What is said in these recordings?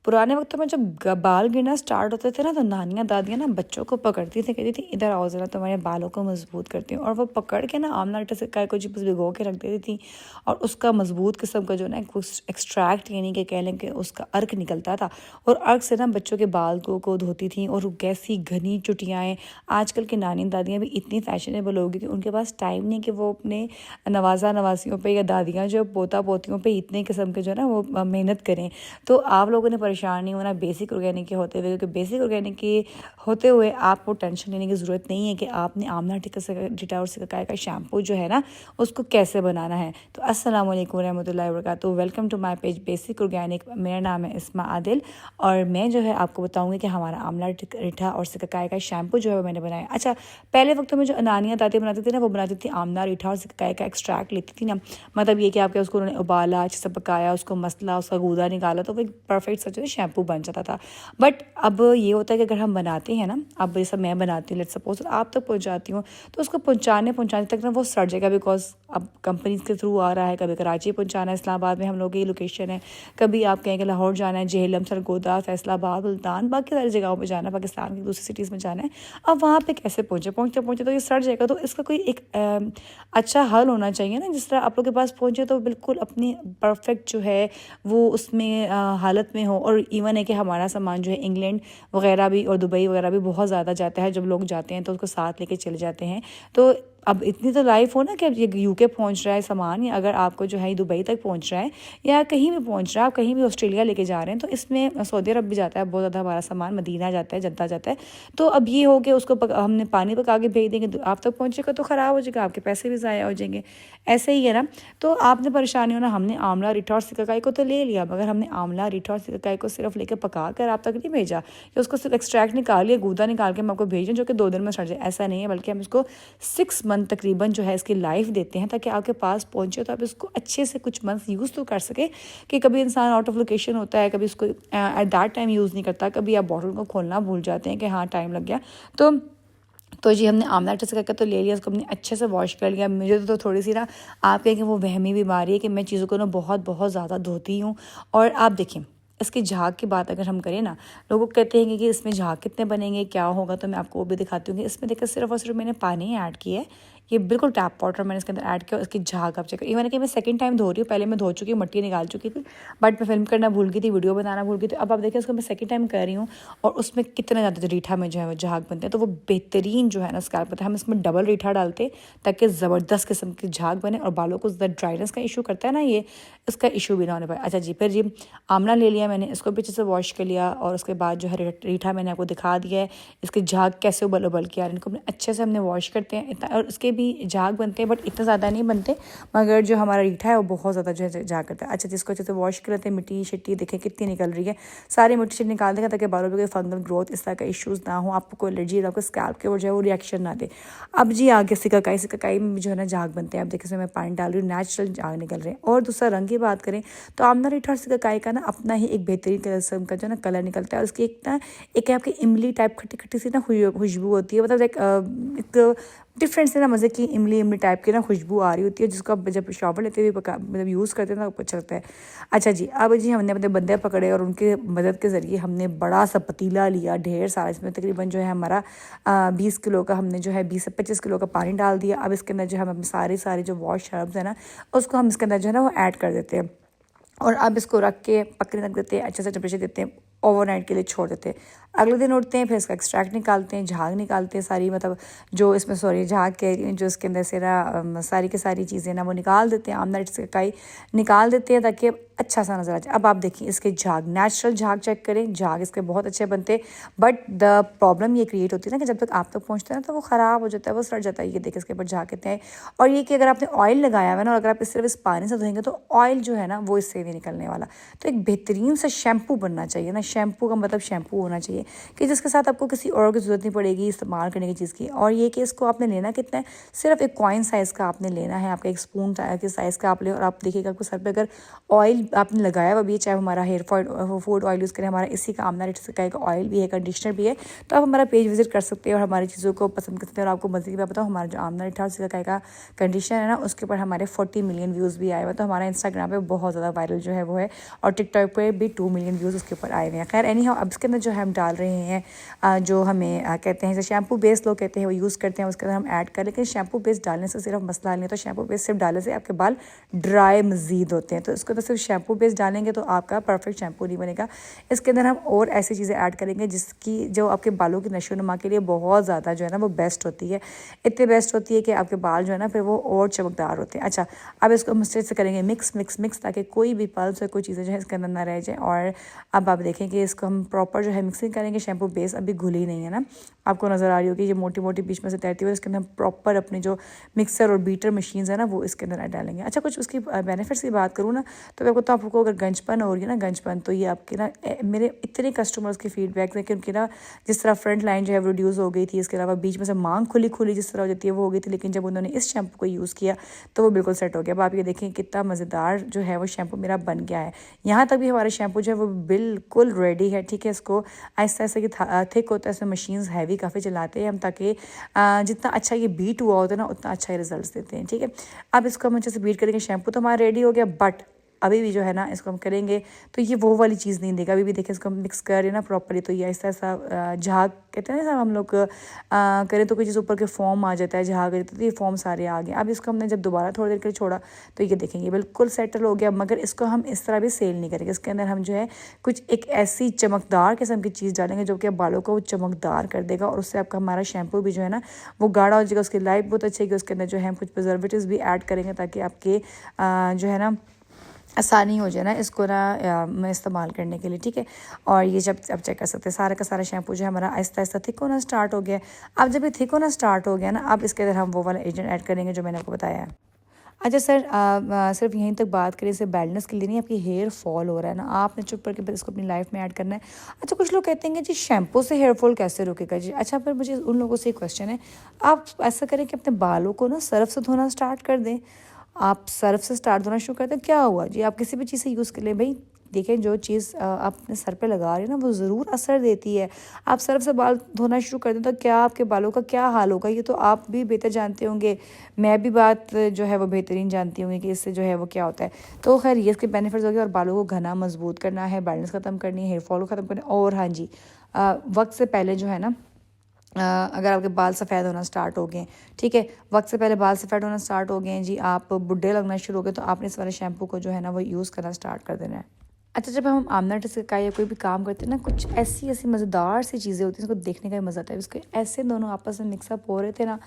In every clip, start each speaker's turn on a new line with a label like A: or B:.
A: पुराने वक्तों में जब बाल गिरना स्टार्ट होते थे ना, तो नानियाँ दादियाँ ना बच्चों को पकड़ती थी, कहती थी इधर आओ ज़रा तुम्हारे बालों को मजबूत करती हूँ। और वो पकड़ के ना आमला टसकाई को जी बस भिगो के रख देती थी, और उसका मजबूत किस्म का जो ना एक्सट्रैक्ट यानी कि कह लें कि उसका अर्क निकलता था, और अर्क से ना बच्चों के बाल को धोती थी। और कैसी घनी चुटियाएँ, आजकल की नानी दादियाँ भी इतनी फैशनेबल होगी कि उनके पास टाइम नहीं कि वो अपने नवाजा नवासियों पे या दादियाँ जो पोता पोतियों पे इतने किस्म के जो है ना वो मेहनत करें। तो आप लोगों ने परेशान नहीं होना बेसिक ऑर्गेनिक के होते हुए, क्योंकि बेसिक ऑर्गेनिक के होते हुए आपको टेंशन लेने की ज़रूरत नहीं है कि आपने आमला टिक्का और सिकाई का शैम्पू जो है ना उसको कैसे बनाना है। तो अस्सलाम वालेकुम रहमतुल्लाहि व बरकातुहू, welcome to my page basic organic. मेरा नाम है इस्मा आदिल, और मैं जो है आपको बताऊंगी कि हमारा आमला रिठा और सिकाई का शैम्पू जो है वो मैंने बनाया। अच्छा, पहले वक्तों में जो नानियाँ दादी बनाती थी ना, वो बनाती थी आमला रिठा और सिकाई का एक्सट्रैक्ट लेती थी ना, मतलब ये कि आपके उसको उन्होंने उबाला, अच्छे से पकाया, उसको मसला, उसका गूदा निकाला, तो वो एक परफेक्ट सा जो है शैम्पू बन जाता था। बट अब ये होता है कि अगर हम बनाते हैं ना, अब जैसा मैं बनाती हूँ, लेट्स सपोज आप तक पहुँचाती हूँ, तो उसको पहुँचाने तक ना वो सड़ जाएगा, बिकॉज अब कंपनी के थ्रू आ रहा है। कभी कराची पहुँचाना है, इस्लामाबाद में हम लोग की लोकेशन है, कभी आप कहें कि लाहौर जाना है, जेहलम, सरगोदा, फैसलाबाद, मुल्तान, बाकी सारी जगहों पर जाना है, पाकिस्तान की दूसरी सिटीज़ में जाना है। अब वहाँ पे कैसे पहुँचते तो ये सड़ जाएगा। तो इसका कोई एक अच्छा हल होना चाहिए ना, जिस तरह आप लोग के पास पहुँचे तो बिल्कुल अपनी परफेक्ट जो है वो उसमें हालत में हो। और इवन है कि हमारा सामान जो है इंग्लैंड वगैरह भी और दुबई वगैरह भी बहुत ज़्यादा जाता है, जब लोग जाते हैं तो उसको साथ लेके चले जाते हैं। तो अब इतनी तो लाइफ हो ना कि अब ये यूके पहुंच रहा है सामान, या अगर आपको जो है दुबई तक पहुंच रहा है या कहीं भी पहुंच रहा है, आप कहीं भी ऑस्ट्रेलिया लेके जा रहे हैं, तो इसमें सऊदी अरब भी जाता है बहुत ज़्यादा हमारा सामान, मदीना जाता है, जद्दा जाता है। तो अब ये हो कि उसको हमने पानी पका के भेज देंगे, तो आप तक पहुँचेगा तो ख़राब हो जाएगा, आपके पैसे भी ज़ाया हो जाएंगे। ऐसे ही है ना। तो आपने परेशानी हो ना, हमने आमला रिठा और सिकाई को तो ले लिया, मगर हमने आमला रिठा और सिकाई को सिर्फ लेकर पका कर आप तक नहीं भेजा, या उसको सिर्फ एक्सट्रैक्ट निकाल लिया, गूदा निकाल के हम आपको भेजें जो कि 2 दिन में सड़ जाए, ऐसा नहीं है। बल्कि हम इसको 6 मंथ तकरीबन जो है इसकी लाइफ देते हैं, ताकि आपके पास पहुंचे तो आप इसको अच्छे से कुछ मंथ यूज़ तो कर सके। कि कभी इंसान आउट ऑफ लोकेशन होता है, कभी इसको एट दैट टाइम यूज़ नहीं करता, कभी आप बॉटल को खोलना भूल जाते हैं कि हाँ टाइम लग गया। तो जी हमने आमला टच करके तो ले लिया, उसको हमने अच्छे से वॉश कर लिया। मुझे तो थोड़ी सी ना, आप कहेंगे वो वहमी बीमारी है कि मैं चीज़ों को ना बहुत बहुत ज़्यादा धोती हूँ। और आप देखें, इसकी झाग की बात अगर हम करें ना, लोग कहते हैं कि इसमें झाग कितने बनेंगे, क्या होगा, तो मैं आपको वो भी दिखाती हूँ कि इसमें देखिए सिर्फ और सिर्फ मैंने पानी ही ऐड किया है। ये बिल्कुल टैप वाटर मैंने इसके अंदर ऐड किया, और इसकी झाग आप चेक करिए। इवन कि मैं सेकंड टाइम धो रही हूँ, पहले मैं धो चुकी हूँ, मट्टी निकाल चुकी थी, बट मैं फिल्म करना भूल गई थी, वीडियो बनाना भूल गई थी। अब आप देखिए उसको मैं सेकंड टाइम कर रही हूँ, और उसमें कितना ज़्यादा रीठा में जो है वो झाग बनते हैं। तो वो बेहतरीन जो है ना स्कैल्प होता है। हम इसमें डबल रीठा डालते हैं ताकि ज़बरदस्त किस्म की झाग बने, और बालों को ज़्यादा ड्राइनेस का इशू करता है ना, ये इसका इशू भी ना होने पाए। अच्छा जी, फिर जी आमला ले लिया मैंने, इसको भी अच्छे से वॉश कर लिया, और उसके बाद जो है रीठा मैंने आपको दिखा दिया है, इसके झाग कैसे उबल उबल के आ रहे हैं, इनको अच्छे से हमने वॉश करते हैं इतना। और इसके भी झाग बनते हैं, बट इतना ज़्यादा नहीं बनते, मगर जो हमारा रीठा है वो बहुत ज़्यादा जो है झाग करता है। अच्छा, जिसको अच्छे से वॉश कर लेते हैं, मिट्टी शिट्टी देखें कितनी निकल रही है, सारी मिट्टी शिट्टी निकाल देंगे ताकि बालों में कोई फंगल ग्रोथ इस तरह का इशूज़ ना हो, आपको कोई एलर्जी ना, आपको स्कैल्प के ऊपर जो है वो रिएक्शन ना दे। अब जी आगे सिकाई में जो है ना झाग बनते हैं। अब देखिए इसमें मैं पानी डाल रही हूँ, नेचुरल झाग निकल रहे हैं। और दूसरा रंग की बात करें तो आमला रीठा और सिकाई का ना अपना ही एक बेहतरीन किस्म का जो ना कलर निकलता है। उसकी एक ना एक आपकी इमली टाइप खट्टी खट्टी सी ना खुशबू होती है, मतलब एक डिफरेंट से ना मज़े की इमली टाइप की ना खुशबू आ रही होती है, जिसको आप जब शॉवर लेते हुए मतलब यूज़ करते हैं ना अच्छा लगता है। अच्छा जी, अब जी हमने अपने बंदे पकड़े, और उनके मदद के ज़रिए हमने बड़ा सा पतीला लिया, ढेर सारा, इसमें तकरीबन जो है हमारा 20 किलो का, हमने जो है 20 से 25 किलो का पानी डाल दिया। अब इसके अंदर जो हम सारे जो वॉश हर्ब्स है ना, उसको हम इसके अंदर जो है ना वो ऐड कर देते हैं, और अब इसको रख के पकने रख देते हैं, अच्छे से टेम्परेचर देते हैं, ओवरनाइट के लिए छोड़ देते हैं। अगले दिन उठते हैं, फिर इसका एक्सट्रैक्ट निकालते हैं, झाग निकालते हैं सारी, मतलब जो इसमें झाग कह रही हैं, जो इसके अंदर से ना सारी की सारी चीज़ें ना वो निकाल देते हैं, आमला सिकाई निकाल देते हैं ताकि अच्छा सा नज़र आ जाए। अब आप देखिए इसके झाग, नेचुरल झाग चेक करें, झाग इसके बहुत अच्छे बनते हैं। बट द प्रॉब्लम ये क्रिएट होती है ना कि जब तक आप तक पहुँचते हैं ना तो वो ख़राब हो जाता है, वो सड़ जाता है। ये देखिए इसके ऊपर झाग कितने हैं। और ये कि अगर आपने ऑयल लगाया हुआ है ना, और अगर आप सिर्फ इस पानी से धोएंगे तो ऑयल जो है ना वो इससे नहीं निकलने वाला। तो एक बेहतरीन सा शैम्पू बनना चाहिए ना, शैम्पू का मतलब शैम्पू होना चाहिए कि जिसके साथ आपको किसी और की ज़रूरत नहीं पड़ेगी इस्तेमाल करने की चीज़ की। और ये कि इसको आपने लेना कितना है, सिर्फ एक कॉइन साइज़ का आपने लेना है, आपका एक स्पून के साइज़ का आप ले। और आप देखिएगा आपको सर पे अगर ऑयल आपने लगाया हुआ भी है, चाहे हमारा हेयर फूड ऑयल यूज़ करें, हमारा इसी का आमला रिठा का ऑयल भी है, कंडीशनर भी है, तो आप हमारा पेज विजिट कर सकते हैं और हमारी चीज़ों को पसंद कर सकते हैं। और आपको मज़े की बात बताऊँ, हमारा जो आमला रिठा का कंडीशनर है ना, उसके ऊपर हमारे 40 मिलियन व्यूज़ भी आए हुए। तो हमारा इंस्टाग्राम पे बहुत ज़्यादा वायरल जो है वो है, और टिकटॉक पे भी 2 मिलियन व्यूज़ उसके ऊपर आए हुए। गया। खैर एनी हाउ अब इसके अंदर जो है हम डाल रहे हैं जो हमें कहते हैं जैसे शैम्पू बेस लोग कहते हैं वो यूज़ करते हैं, उसके अंदर हम ऐड कर, लेकिन शैम्पू बेस डालने से सिर्फ मसला नहीं होता, शैम्पू बेस सिर्फ डालने से आपके बाल ड्राई मज़ीद होते हैं। तो इसके अंदर सिर्फ शैम्पू बेस डालेंगे तो आपका परफेक्ट शैम्पू नहीं बनेगा। इसके अंदर हम और ऐसी चीज़ें ऐड करेंगे जिसकी जो आपके बालों की नशोनुमा के लिए बहुत ज़्यादा जो है ना वो बेस्ट होती है, इतनी बेस्ट होती है कि आपके बाल जो है ना फिर वो और चमकदार होते हैं। अच्छा अब इसको हम अच्छे से करेंगे मिक्स मिक्स मिक्स, ताकि कोई भी पल्स या कोई चीज़ें जो है इसके अंदर ना रह जाए। और अब आप देखें कि इसको हम प्रॉपर जो है मिक्सिंग करेंगे। शैम्पू बेस अभी घुली नहीं है ना, आपको नज़र आ रही होगी ये मोटी मोटी बीच में से तैरती हुई, इसके अंदर हम प्रॉपर अपनी जो मिक्सर और बीटर मशीन्स है ना वो इसके अंदर डालेंगे। अच्छा कुछ उसकी बेनिफिट्स की बात करूँ ना तो आपको अगर गंजपन हो रही है ना गंजपन, तो ये आपके ना मेरे इतने कस्टमर्स की फीडबैक है कि उनकी ना जिस तरह फ्रंट लाइन जो है वो रिड्यूस हो गई थी, इसके अलावा बीच में से मांग खुली खुली जिस तरह हो जाती है वो हो गई थी, लेकिन जब उन्होंने इस शैम्पू को यूज़ किया तो वो बिल्कुल सेट हो गया। अब आप ये देखें कितना मज़ेदार जो है वो शैम्पू मेरा बन गया है। यहाँ तक भी हमारा शैम्पू जो है वो बिल्कुल रेडी है। ठीक है, इसको आहिस्ता आहिस्ता कि थिक होता है इसमें मशीन्स हैवी काफ़ी चलाते हैं हम, ताकि जितना अच्छा ये बीट हुआ होता है ना उतना अच्छा ही रिजल्ट देते हैं। ठीक है, अब इसको हम अच्छे से बीट करेंगे। शैम्पू तो हमारा रेडी हो गया, बट अभी भी जो है ना इसको हम करेंगे तो ये वो वाली चीज़ नहीं देगा। अभी भी देखिए इसको हम मिक्स करें ना प्रॉपरली, तो ये ऐसा ऐसा झाग कहते हैं ना हम लोग करें तो कोई चीज़ ऊपर के फॉर्म आ जाता है, झाग आ जाता है, तो ये फॉर्म सारे आ गए। अब इसको हमने जब दोबारा थोड़ी देर के लिए छोड़ा तो ये देखेंगे बिल्कुल सेटल हो गया। मगर इसको हम इस तरह भी सेल नहीं करेंगे, इसके अंदर हम जो है कुछ एक ऐसी चमकदार किस्म की चीज़ डालेंगे जो कि बालों को चमकदार कर देगा, और उससे आपका हमारा शैम्पू भी जो है ना वो गाढ़ा हो जाएगा, उसकी लाइफ बहुत अच्छी है। उसके अंदर जो है हम कुछ प्रिजर्वेटिव्स भी ऐड करेंगे ताकि आपके जो है ना आसानी हो जाए ना इसको ना मैं इस्तेमाल करने के लिए। ठीक है, और ये जब अब चेक कर सकते हैं सारा का सारा शैम्पू जो है हमारा आहिस्ता आहिस्ता थिक होना स्टार्ट हो गया। अब जब ये थिक होना स्टार्ट हो गया ना, अब इसके अंदर हम वो वाला एजेंट ऐड करेंगे जो मैंने आपको बताया है। अच्छा सर, सिर्फ यहीं तक बात करें, सिर्फ बैलेंस के लिए नहीं, आपकी हेयर फॉल हो रहा है ना, आपने चुप करके फिर इसको अपनी लाइफ में ऐड करना है। अच्छा कुछ लोग कहते हैं कि जी शैम्पू से हेयर फॉल कैसे रुकेगा जी। अच्छा पर मुझे उन लोगों से एक क्वेश्चन है, आप ऐसा करें कि अपने बालों को ना सर्फ से धोना स्टार्ट कर दें। आप सर्फ से स्टार्ट धोना शुरू करते हैं, क्या हुआ जी, आप किसी भी चीज़ से यूज़ कर लें भाई। देखें जो चीज़ आप अपने सर पे लगा रहे हैं ना वो ज़रूर असर देती है। आप सर्फ से बाल धोना शुरू कर दें तो क्या आपके बालों का क्या हाल होगा, ये तो आप भी बेहतर जानते होंगे, मैं भी बात जो है वो बेहतरीन जानती होंगी कि इससे जो है वो क्या होता है। तो खैर ये इसके बेनिफिट्स हो गए, और बालों को घना मजबूत करना है, बैलेंस ख़त्म करनी है, हेयर फॉल को ख़त्म करना है। और हाँ जी, वक्त से पहले जो है ना अगर आपके बाल सफ़ेद होना स्टार्ट हो गए, ठीक है, वक्त से पहले बाल सफ़ेद होना स्टार्ट हो गए हैं जी, आप बुढ़े लगना शुरू हो गए, तो आपने इस वाले शैम्पू को जो है ना वो यूज़ करना स्टार्ट कर देना है। अच्छा जब हम आमना टिक्का का या कोई भी काम करते हैं ना, कुछ ऐसी ऐसी मज़ेदार सी चीज़ें होती हैं, इसको देखने का ही मज़ा आता है। इसके ऐसे दोनों आपस में मिक्सअप हो रहे थे ना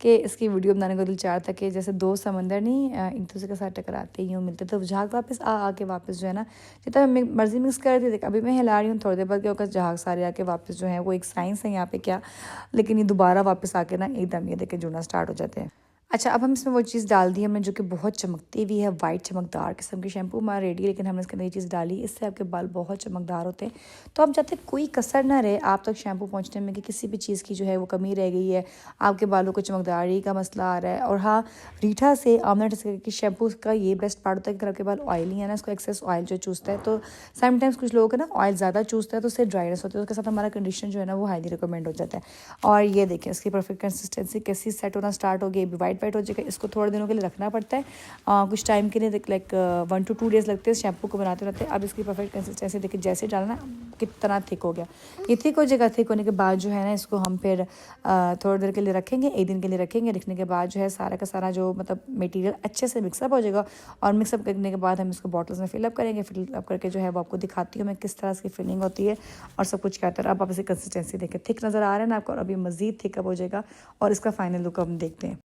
A: कि इसकी वीडियो बनाने का दिल चाह था कि जैसे दो समंदर नहीं एक दूसरे के साथ टकराते यूँ मिलते, तो जहाज़ वापस आके वापस जो है ना जितना मर्जी मिक्स कर रही थी। अभी मैं हिला रही हूँ, थोड़ी देर बाद क्या होगा जहाज़ सारे आके वापस जो है वो एक साइंस है यहाँ पे क्या, लेकिन ये दोबारा वापस आके ना एकदम ये देखे जुड़ना स्टार्ट हो जाते हैं। अच्छा अब हम इसमें वो चीज़ डाल दी हमने जो कि बहुत चमकती हुई है, वाइट चमकदार किस्म की शैम्पू हमारा रेडी है, लेकिन हमने इसके अंदर ये चीज़ डाली, इससे आपके बाल बहुत चमकदार होते हैं। तो हम चाहते हैं कोई कसर ना रहे आप तक शैम्पू पहुंचने में कि किसी भी चीज़ की जो है वो कमी रह गई है, आपके बालों को चमकदारी का मसला आ रहा है। और हाँ, रीठा से आमना की शैम्पू का ये बेस्ट पार्ट होता है कि अगर आपके बाल ऑयली है ना, इसको एक्सेस ऑयल जो चूसता है, तो समटाइम्स कुछ लोगों का ना ऑयल ज़्यादा चूसता है तो उससे ड्राइनेस होती है, उसके साथ हमारा कंडीशन जो है ना वो हाईली रिकमेंड हो जाता है। और ये देखें इसकी परफेक्ट कंसिस्टेंसी कैसी सेट होना स्टार्ट हो गई, वाइट वाइट हो जाएगा। इसको थोड़े दिनों के लिए रखना पड़ता है, कुछ टाइम के लिए, लाइक 1 to 2 days लगते हैं शैम्पू को बनाते रहते हैं। अब इसकी परफेक्ट कंसिस्टेंसी देखिए, जैसे डालना कितना थिक हो गया, ये थिक हो जाएगा। थिक होने के बाद जो है ना इसको हम फिर थोड़ी देर के लिए रखेंगे, 1 दिन के लिए रखेंगे। रखने के बाद जो है सारा का सारा जो मतलब मटेरियल अच्छे से मिक्सअप हो जाएगा, और मिक्सअप करने के बाद हम इसको बॉटल्स में फिलअप करेंगे। फिलअप करके जो है वो आपको दिखाती हूँ मैं किस तरह इसकी फिलिंग होती है और सब कुछ क्या होता है। अब आप इसकी कंसिस्टेंसी देखें, थिक नज़र आ रहा है ना आपको, और अभी मज़ीद थिकअप हो जाएगा और इसका फाइनल लुक हम देखते हैं।